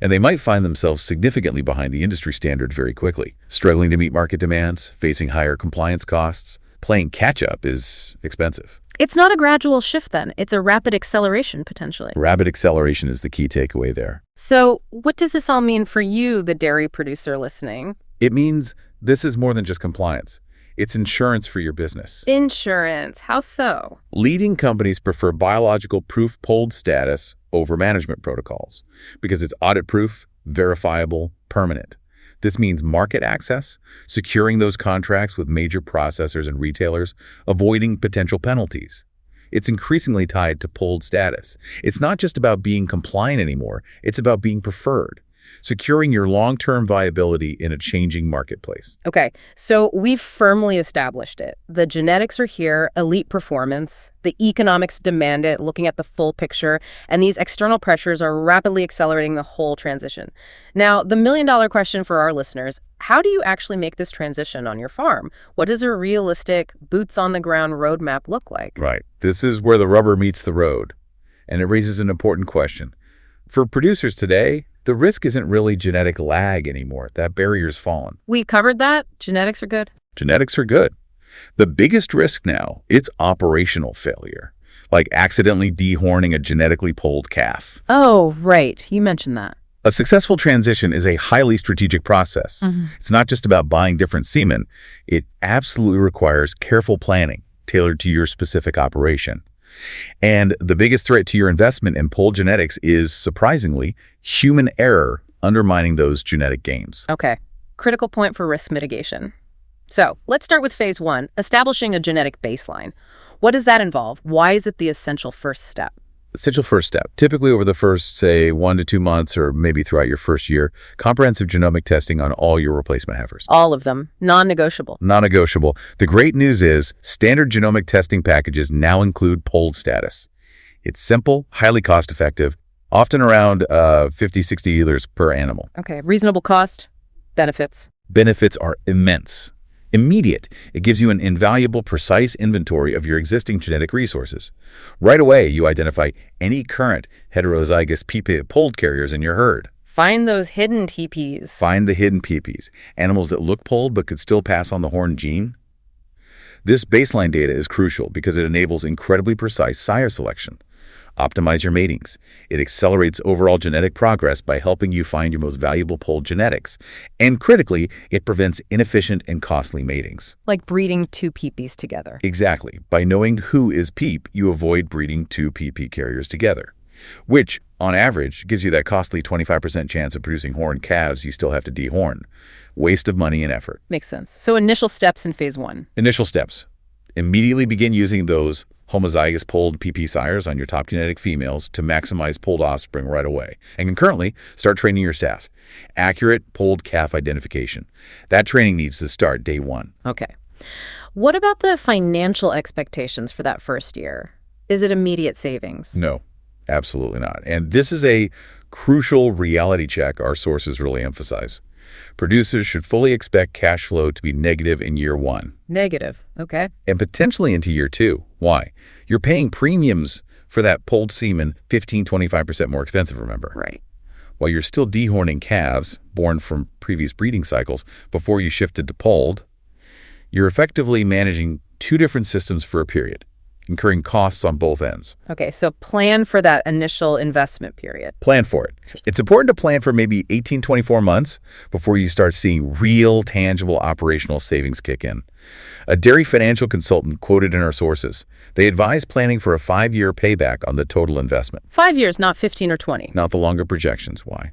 [SPEAKER 4] And they might find themselves significantly behind the industry standard very quickly, struggling to meet market demands, facing higher compliance costs. Playing catch-up is expensive.
[SPEAKER 3] It's not a gradual shift then. It's a rapid acceleration, potentially.
[SPEAKER 4] Rapid acceleration is the key takeaway there.
[SPEAKER 3] So what does this all mean for you, the dairy producer listening?
[SPEAKER 4] It means this is more than just compliance. It's insurance for your business.
[SPEAKER 3] Insurance. How so?
[SPEAKER 4] Leading companies prefer biological proof polled status over management protocols because it's audit-proof, verifiable, permanent. This means market access, securing those contracts with major processors and retailers, avoiding potential penalties. It's increasingly tied to polled status. It's not just about being compliant anymore, it's about being preferred, securing your long-term viability in a changing marketplace.
[SPEAKER 3] Okay, so we've firmly established it. The genetics are here, elite performance, the economics demand it, looking at the full picture, and these external pressures are rapidly accelerating the whole transition. Now, the million-dollar question for our listeners, how do you actually make this transition on your farm? What does a realistic, boots-on-the-ground roadmap look like?
[SPEAKER 4] Right. This is where the rubber meets the road, and it raises an important question. For producers today, the risk isn't really genetic lag anymore. That barrier's fallen.
[SPEAKER 3] We covered that. Genetics are good.
[SPEAKER 4] Genetics are good. The biggest risk now, it's operational failure, like accidentally dehorning a genetically polled calf.
[SPEAKER 3] Oh, right. You mentioned that.
[SPEAKER 4] A successful transition is a highly strategic process. It's not just about buying different semen. It absolutely requires careful planning tailored to your specific operation. And the biggest threat to your investment in polled genetics is, surprisingly, human error undermining those genetic gains.
[SPEAKER 3] Okay. Critical point for risk mitigation. So let's start with phase 1, establishing a genetic baseline. What does that involve? Why is it the essential first step?
[SPEAKER 4] Essential first step. Typically over the first, say, 1 to 2 months or maybe throughout your first year, comprehensive genomic testing on all your replacement heifers.
[SPEAKER 3] All of them. Non-negotiable.
[SPEAKER 4] Non-negotiable. The great news is standard genomic testing packages now include polled status. It's simple, highly cost-effective, often around 50, 60 liters per animal.
[SPEAKER 3] Okay. Reasonable cost. Benefits.
[SPEAKER 4] Benefits are immense. Immediate. It gives you an invaluable, precise inventory of your existing genetic resources. Right away, you identify any current heterozygous PP polled carriers in your herd.
[SPEAKER 3] Find those hidden TPs.
[SPEAKER 4] Find the hidden PPs, animals that look polled but could still pass on the horn gene. This baseline data is crucial because it enables incredibly precise sire selection. Optimize your matings. It accelerates overall genetic progress by helping you find your most valuable polled genetics. And critically, it prevents inefficient and costly matings.
[SPEAKER 3] Like breeding 2 PPs together.
[SPEAKER 4] Exactly. By knowing who is PEEP, you avoid breeding 2 PP carriers together, which, on average, gives you that costly 25% chance of producing horned calves you still have to dehorn. Waste of money and effort.
[SPEAKER 3] Makes sense. So initial steps in phase 1.
[SPEAKER 4] Initial steps. Immediately begin using those homozygous polled PP sires on your top genetic females to maximize polled offspring right away. And concurrently, start training your staff. Accurate polled calf identification. That training needs to start day 1.
[SPEAKER 3] Okay. What about the financial expectations for that first year? Is it immediate savings?
[SPEAKER 4] No, absolutely not. And this is a crucial reality check our sources really emphasize. Producers should fully expect cash flow to be negative in year 1.
[SPEAKER 3] Negative. Okay.
[SPEAKER 4] And potentially into year 2. Why? You're paying premiums for that polled semen 15-25% more expensive, remember?
[SPEAKER 3] Right.
[SPEAKER 4] While you're still dehorning calves born from previous breeding cycles before you shifted to polled, you're effectively managing 2 different systems for a period. incurring costs on both ends.
[SPEAKER 3] Okay, so plan for that initial investment period.
[SPEAKER 4] Plan for it. It's important to plan for maybe 18-24 months before you start seeing real, tangible operational savings kick in. A dairy financial consultant quoted in our sources, they advise planning for a 5-year payback on the total investment.
[SPEAKER 3] 5 years, not 15 or 20.
[SPEAKER 4] Not the longer projections. Why?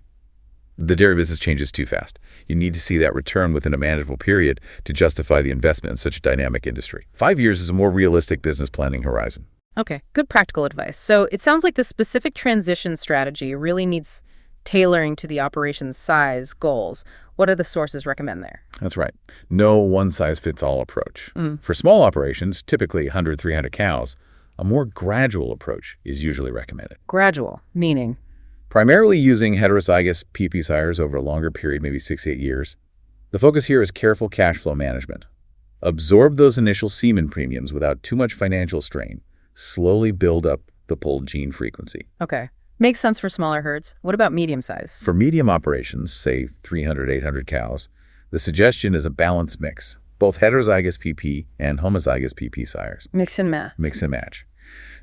[SPEAKER 4] The dairy business changes too fast. You need to see that return within a manageable period to justify the investment in such a dynamic industry. 5 years is a more realistic business planning horizon.
[SPEAKER 3] Okay, good practical advice. So it sounds like the specific transition strategy really needs tailoring to the operation's size, goals. What do the sources recommend there?
[SPEAKER 4] That's right. No one-size-fits-all approach. For small operations, typically 100, 300 cows, a more gradual approach is usually recommended.
[SPEAKER 3] Gradual, meaning?
[SPEAKER 4] Primarily using heterozygous PP sires over a longer period, maybe 6 to 8 years. The focus here is careful cash flow management. Absorb those initial semen premiums without too much financial strain. Slowly build up the polled gene frequency.
[SPEAKER 3] Okay. Makes sense for smaller herds. What about medium size?
[SPEAKER 4] For medium operations, say 300, 800 cows, the suggestion is a balanced mix, both heterozygous PP and homozygous PP sires.
[SPEAKER 3] Mix and match.
[SPEAKER 4] Mix and match.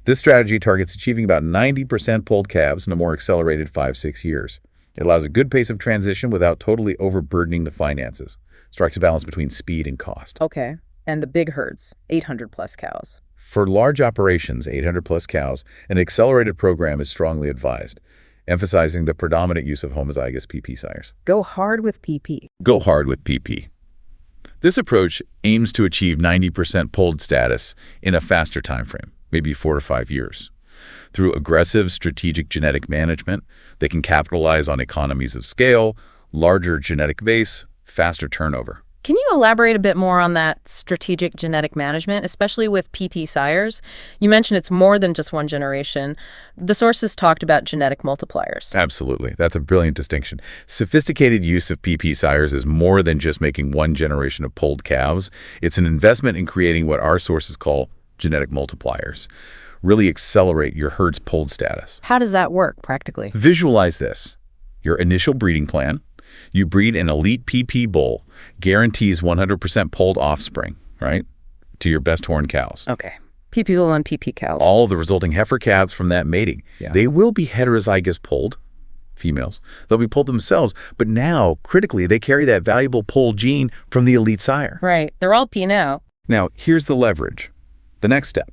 [SPEAKER 4] This strategy targets achieving about 90% polled calves in a more accelerated 5-6 years. It allows a good pace of transition without totally overburdening the finances. Strikes a balance between speed and cost.
[SPEAKER 3] Okay. And the big herds, 800 plus cows.
[SPEAKER 4] For large operations, 800 plus cows, an accelerated program is strongly advised, emphasizing the predominant use of homozygous PP sires.
[SPEAKER 3] Go hard with PP.
[SPEAKER 4] Go hard with PP. This approach aims to achieve 90% polled status in a faster time frame, maybe 4 to 5 years. Through aggressive strategic genetic management, they can capitalize on economies of scale, larger genetic base, faster turnover.
[SPEAKER 3] Can you elaborate a bit more on that strategic genetic management, especially with PT sires? You mentioned it's more than just one generation. The sources talked about genetic multipliers.
[SPEAKER 4] Absolutely. That's a brilliant distinction. Sophisticated use of PP sires is more than just making one generation of polled calves. It's an investment in creating what our sources call genetic multipliers. Really accelerate your herd's polled status.
[SPEAKER 3] How does that work practically?
[SPEAKER 4] Visualize this. Your initial breeding plan. You breed an elite PP bull, guarantees 100% polled offspring, right, to your best horn cows.
[SPEAKER 3] Okay. PP bull on PP cows.
[SPEAKER 4] All the resulting heifer calves from that mating.
[SPEAKER 3] Yeah.
[SPEAKER 4] They will be heterozygous polled, females. They'll be polled themselves, but now, critically, they carry that valuable polled gene from the elite sire.
[SPEAKER 3] Right. They're all P now.
[SPEAKER 4] Now, here's the leverage. The next step.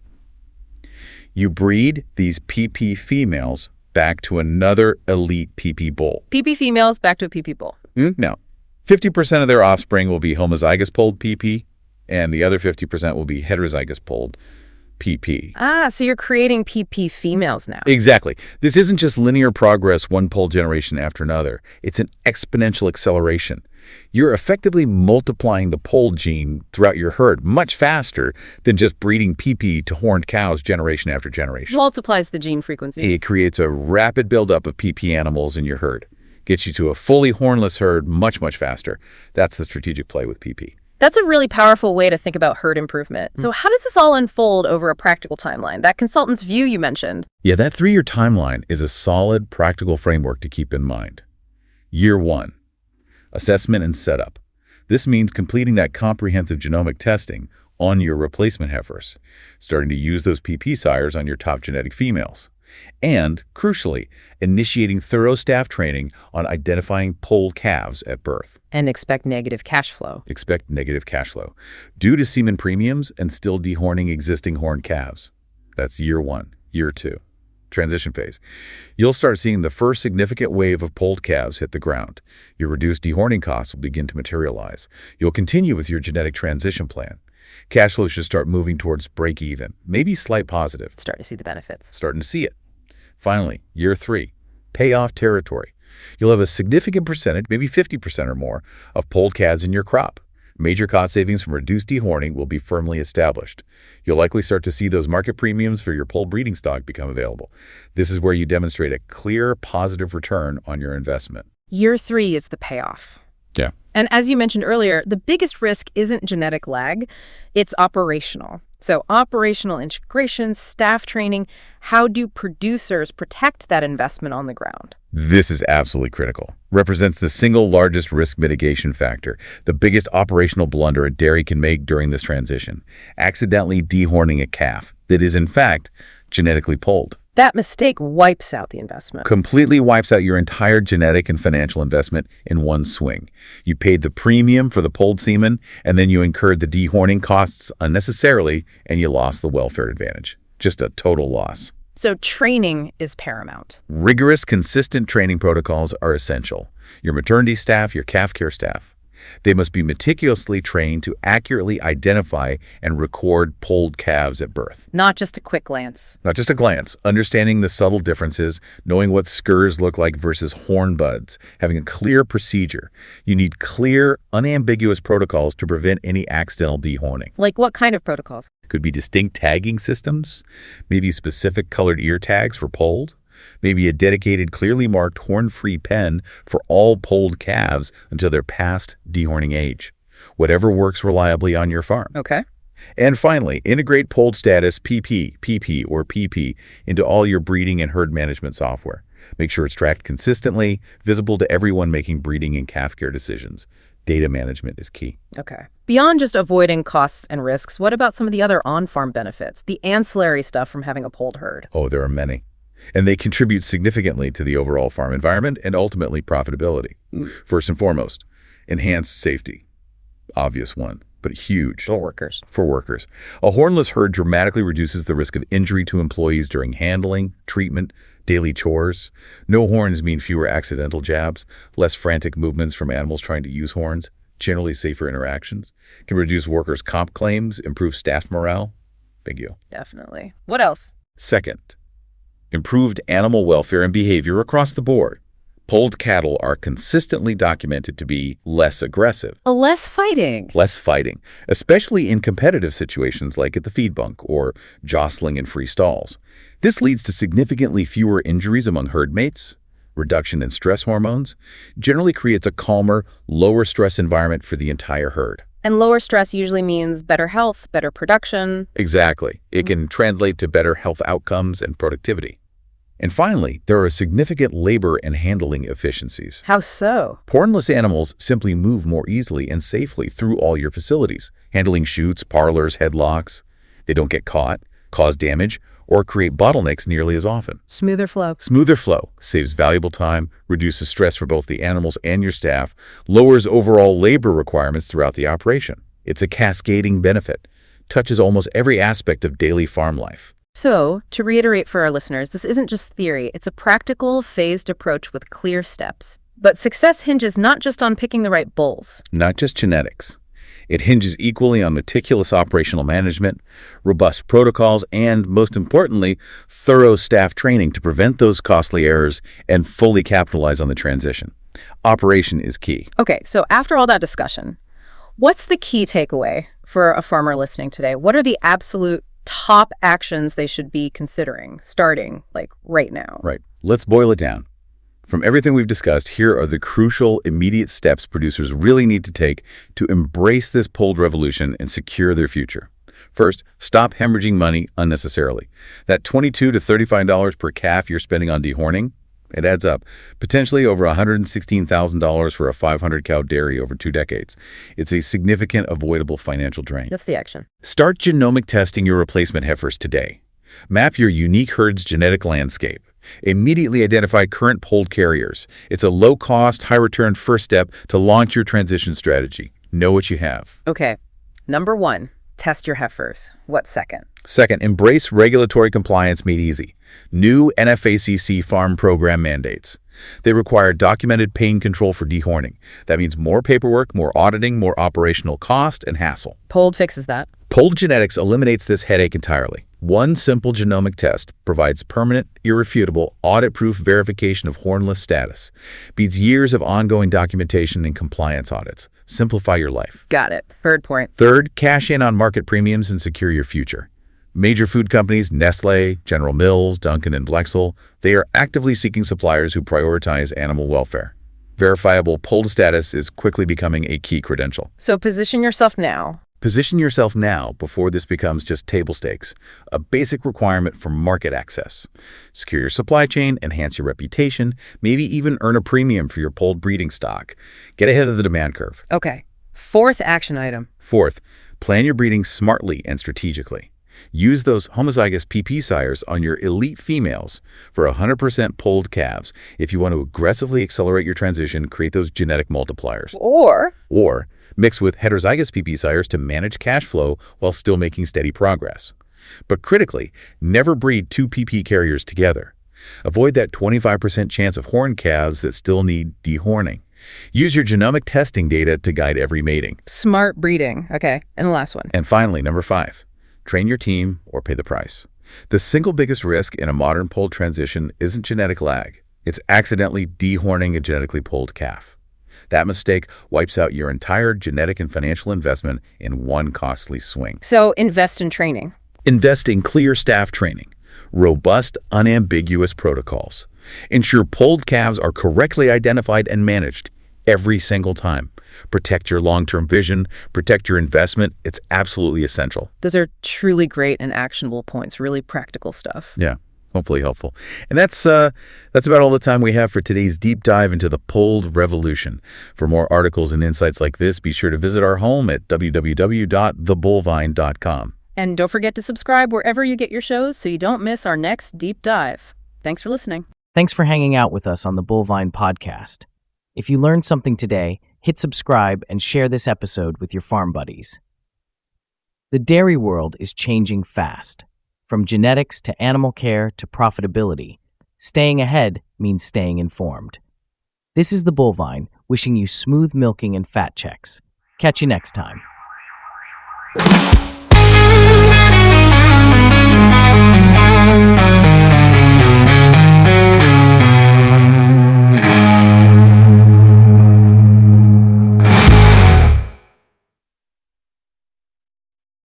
[SPEAKER 4] You breed these PP females back to another elite PP bull.
[SPEAKER 3] PP females back to a PP bull.
[SPEAKER 4] Now, 50% of their offspring will be homozygous polled PP, and the other 50% will be heterozygous polled PP.
[SPEAKER 3] Ah, so you're creating PP females now.
[SPEAKER 4] Exactly. This isn't just linear progress, one polled generation after another. It's an exponential acceleration. You're effectively multiplying the polled gene throughout your herd much faster than just breeding PP to horned cows generation after generation.
[SPEAKER 3] Multiplies the gene frequency.
[SPEAKER 4] It creates a rapid buildup of PP animals in your herd. Gets you to a fully hornless herd much, much faster. That's the strategic play with PP.
[SPEAKER 3] That's a really powerful way to think about herd improvement. So how does this all unfold over a practical timeline? That consultant's view you mentioned.
[SPEAKER 4] Yeah, that 3-year timeline is a solid, practical framework to keep in mind. Year 1. Assessment and setup. This means completing that comprehensive genomic testing on your replacement heifers, starting to use those PP sires on your top genetic females, and, crucially, initiating thorough staff training on identifying polled calves at birth.
[SPEAKER 3] And expect negative cash flow.
[SPEAKER 4] Expect negative cash flow due to semen premiums and still dehorning existing horned calves. That's year 1. Year 2. Transition phase. You'll start seeing the first significant wave of polled calves hit the ground. Your reduced dehorning costs will begin to materialize. You'll continue with your genetic transition plan. Cash flow should start moving towards break even, maybe slight positive.
[SPEAKER 3] Start to see the benefits.
[SPEAKER 4] Starting to see it. Finally, year 3, payoff territory. You'll have a significant percentage, maybe 50% or more, of polled calves in your crop. Major cost savings from reduced dehorning will be firmly established. You'll likely start to see those market premiums for your polled breeding stock become available. This is where you demonstrate a clear, positive return on your investment.
[SPEAKER 3] Year 3 is the payoff.
[SPEAKER 4] Yeah.
[SPEAKER 3] And as you mentioned earlier, the biggest risk isn't genetic lag, it's operational. So operational integration, staff training, how do producers protect that investment on the ground?
[SPEAKER 4] This is absolutely critical. Represents the single largest risk mitigation factor, the biggest operational blunder a dairy can make during this transition, accidentally dehorning a calf that is, in fact, genetically polled.
[SPEAKER 3] That mistake wipes out the investment.
[SPEAKER 4] Completely wipes out your entire genetic and financial investment in one swing. You paid the premium for the polled semen, and then you incurred the dehorning costs unnecessarily, and you lost the welfare advantage. Just a total loss.
[SPEAKER 3] So training is paramount.
[SPEAKER 4] Rigorous, consistent training protocols are essential. Your maternity staff, your calf care staff, they must be meticulously trained to accurately identify and record polled calves at birth.
[SPEAKER 3] Not just a quick glance.
[SPEAKER 4] Not just a glance, understanding the subtle differences, knowing what skurs look like versus horn buds, having a clear procedure. You need clear, unambiguous protocols to prevent any accidental dehorning.
[SPEAKER 3] Like what kind of protocols?
[SPEAKER 4] Could be distinct tagging systems, maybe specific colored ear tags for polled, maybe a dedicated, clearly marked horn-free pen for all polled calves until they're past dehorning age. Whatever works reliably on your farm.
[SPEAKER 3] Okay.
[SPEAKER 4] And finally, integrate polled status PP into all your breeding and herd management software. Make sure it's tracked consistently, visible to everyone making breeding and calf care decisions. Data management is key.
[SPEAKER 3] Okay. Beyond just avoiding costs and risks, what about some of the other on-farm benefits, the ancillary stuff from having a polled herd?
[SPEAKER 4] Oh, there are many. And they contribute significantly to the overall farm environment and ultimately profitability. First and foremost, enhanced safety. Obvious one, but huge.
[SPEAKER 3] For workers.
[SPEAKER 4] For workers. A hornless herd dramatically reduces the risk of injury to employees during handling, treatment, daily chores. No horns mean fewer accidental jabs, less frantic movements from animals trying to use horns, generally safer interactions, can reduce workers' comp claims, improve staff morale. Big deal.
[SPEAKER 3] Definitely. What else?
[SPEAKER 4] Second, improved animal welfare and behavior across the board. Polled cattle are consistently documented to be less aggressive.
[SPEAKER 3] Less fighting.
[SPEAKER 4] Less fighting, especially in competitive situations like at the feed bunk or jostling in free stalls. This leads to significantly fewer injuries among herd mates, reduction in stress hormones, generally creates a calmer, lower stress environment for the entire herd.
[SPEAKER 3] And lower stress usually means better health, better production.
[SPEAKER 4] Exactly. It can translate to better health outcomes and productivity. And finally, there are significant labor and handling efficiencies.
[SPEAKER 3] How so?
[SPEAKER 4] Hornless animals simply move more easily and safely through all your facilities, handling chutes, parlors, headlocks. They don't get caught, cause damage, or create bottlenecks nearly as often.
[SPEAKER 3] Smoother flow.
[SPEAKER 4] Smoother flow saves valuable time, reduces stress for both the animals and your staff, lowers overall labor requirements throughout the operation. It's a cascading benefit, touches almost every aspect of daily farm life.
[SPEAKER 3] So, to reiterate for our listeners, this isn't just theory. It's a practical, phased approach with clear steps. But success hinges not just on picking the right bulls.
[SPEAKER 4] Not just genetics. It hinges equally on meticulous operational management, robust protocols, and, most importantly, thorough staff training to prevent those costly errors and fully capitalize on the transition. Operation is key.
[SPEAKER 3] Okay, so after all that discussion, what's the key takeaway for a farmer listening today? What are the absolute top actions they should be considering, starting, like, right now?
[SPEAKER 4] Right. Let's boil it down. From everything we've discussed, here are the crucial, immediate steps producers really need to take to embrace this polled revolution and secure their future. First, stop hemorrhaging money unnecessarily. That $22 to $35 per calf you're spending on dehorning, it adds up. Potentially over $116,000 for a 500-cow dairy over 2 decades. It's a significant, avoidable financial drain.
[SPEAKER 3] That's the action.
[SPEAKER 4] Start genomic testing your replacement heifers today. Map your unique herd's genetic landscape. Immediately identify current polled carriers. It's a low-cost, high-return first step to launch your transition strategy. Know what you have.
[SPEAKER 3] Okay. Number 1, test your heifers. What's second?
[SPEAKER 4] Second, embrace regulatory compliance made easy. New NFACC farm program mandates. They require documented pain control for dehorning. That means more paperwork, more auditing, more operational cost and hassle.
[SPEAKER 3] Polled fixes that.
[SPEAKER 4] Polled genetics eliminates this headache entirely. One simple genomic test provides permanent, irrefutable, audit-proof verification of hornless status. Beats years of ongoing documentation and compliance audits. Simplify your life.
[SPEAKER 3] Got it. Third point.
[SPEAKER 4] Third, cash in on market premiums and secure your future. Major food companies, Nestle, General Mills, Dunkin', and Blexel, they are actively seeking suppliers who prioritize animal welfare. Verifiable polled status is quickly becoming a key credential.
[SPEAKER 3] So position yourself now.
[SPEAKER 4] Position yourself now before this becomes just table stakes, a basic requirement for market access. Secure your supply chain, enhance your reputation, maybe even earn a premium for your polled breeding stock. Get ahead of the demand curve.
[SPEAKER 3] Okay. Fourth action item.
[SPEAKER 4] Fourth, plan your breeding smartly and strategically. Use those homozygous PP sires on your elite females for 100% polled calves if you want to aggressively accelerate your transition, create those genetic multipliers. Or mix with heterozygous PP sires to manage cash flow while still making steady progress. But critically, never breed two PP carriers together. Avoid that 25% chance of horned calves that still need dehorning. Use your genomic testing data to guide every mating.
[SPEAKER 3] Smart breeding. Okay. And the last one.
[SPEAKER 4] And finally, number 5, train your team or pay the price. The single biggest risk in a modern polled transition isn't genetic lag. It's accidentally dehorning a genetically polled calf. That mistake wipes out your entire genetic and financial investment in one costly swing.
[SPEAKER 3] So invest in training.
[SPEAKER 4] Invest in clear staff training, robust, unambiguous protocols. Ensure polled calves are correctly identified and managed every single time. Protect your long-term vision, protect your investment. It's absolutely essential.
[SPEAKER 3] Those are truly great and actionable points, really practical stuff.
[SPEAKER 4] Yeah, hopefully helpful. And that's about all the time we have for today's deep dive into the polled revolution. For more articles and insights like this, be sure to visit our home at www.thebullvine.com.
[SPEAKER 3] And don't forget to subscribe wherever you get your shows so you don't miss our next deep dive. Thanks for listening.
[SPEAKER 2] Thanks for hanging out with us on the Bullvine podcast. If you learned something today, hit subscribe and share this episode with your farm buddies. The dairy world is changing fast. From genetics to animal care to profitability, staying ahead means staying informed. This is the Bullvine, wishing you smooth milking and fat checks. Catch you next time.